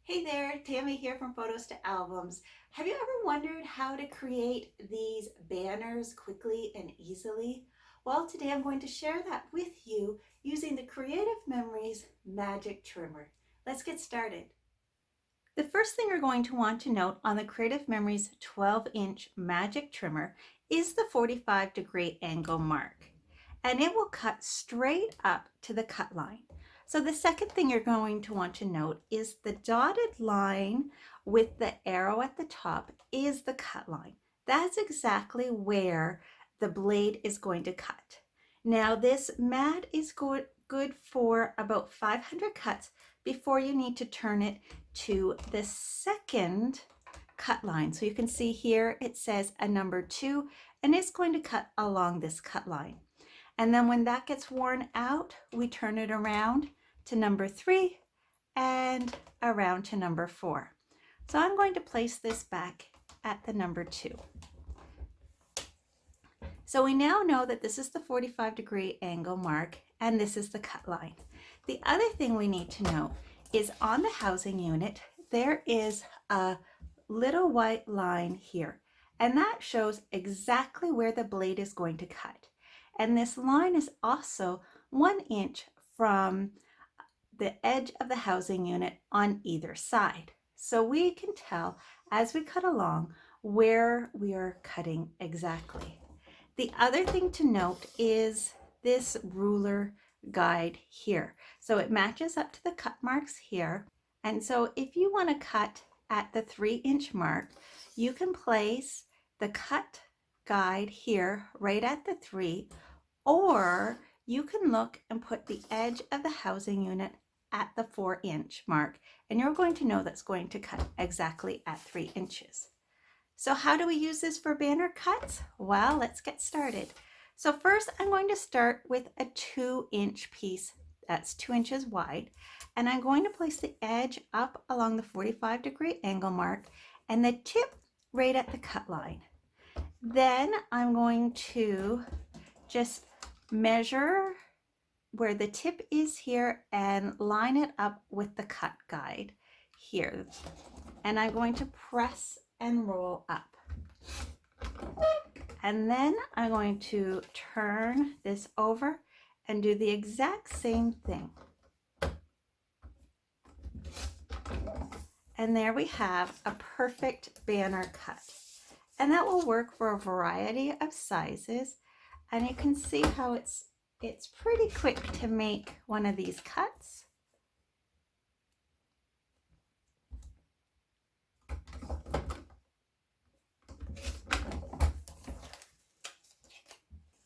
Hey there, Tammy here from Photos to Albums. Have you ever wondered how to create these banners quickly and easily? Well, today I'm going to share that with you using the Creative Memories Magic Trimmer. Let's get started. The first thing you're going to want to note on the Creative Memories 12-inch Magic Trimmer is the 45-degree angle mark, and it will cut straight up to the cut line. So the second thing you're going to want to note is the dotted line with the arrow at the top is the cut line. That's exactly where the blade is going to cut. Now this mat is good for about 500 cuts before you need to turn it to the second cut line. So you can see here it says a number 2, and it's going to cut along this cut line. And then when that gets worn out, we turn it around to number 3 and around to number 4. So I'm going to place this back at the number 2. So we now know that this is the 45-degree angle mark and this is the cut line. The other thing we need to know is on the housing unit, there is a little white line here, and that shows exactly where the blade is going to cut. And this line is also 1 inch from the edge of the housing unit on either side. So we can tell as we cut along where we are cutting exactly. The other thing to note is this ruler guide here. So it matches up to the cut marks here. And so if you want to cut at the 3-inch mark, you can place the cut guide here right at the 3, or you can look and put the edge of the housing unit at the 4-inch mark, and you're going to know that's going to cut exactly at 3 inches. So how do we use this for banner cuts? Well, let's get started. So first I'm going to start with a 2-inch piece that's 2 inches wide, and I'm going to place the edge up along the 45-degree angle mark and the tip right at the cut line. Then I'm going to just measure where the tip is here and line it up with the cut guide here. And I'm going to press and roll up. And then I'm going to turn this over and do the exact same thing. And there we have a perfect banner cut. And that will work for a variety of sizes. And you can see how it's pretty quick to make one of these cuts.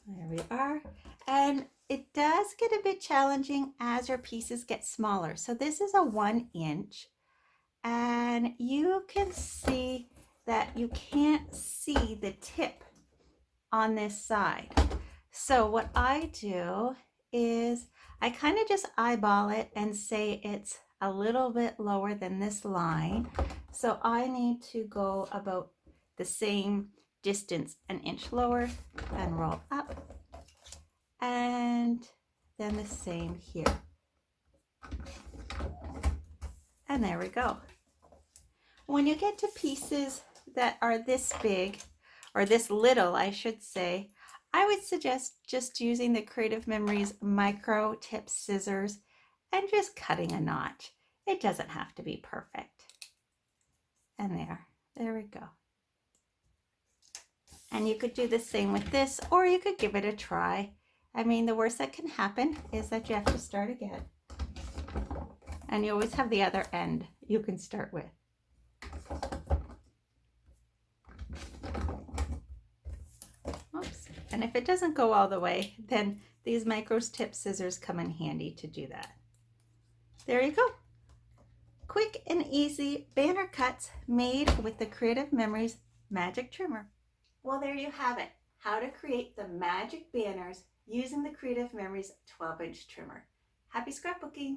There we are. And it does get a bit challenging as your pieces get smaller. So this is a 1 inch, and you can see that you can't see the tip on this side. So what I do is I kind of just eyeball it and say it's a little bit lower than this line. So I need to go about the same distance, an inch lower, and roll up. And then the same here. And there we go. When you get to pieces that are this big, or this little, I should say, I would suggest just using the Creative Memories micro tip scissors and just cutting a notch. It doesn't have to be perfect. And there we go. And you could do the same with this, or you could give it a try. I mean, the worst that can happen is that you have to start again. And you always have the other end you can start with. Oops. And if it doesn't go all the way, then these micro tip scissors come in handy to do that. There you go. Quick and easy banner cuts made with the Creative Memories Magic Trimmer. Well, there you have it. How to create the magic banners using the Creative Memories 12-inch trimmer. Happy scrapbooking!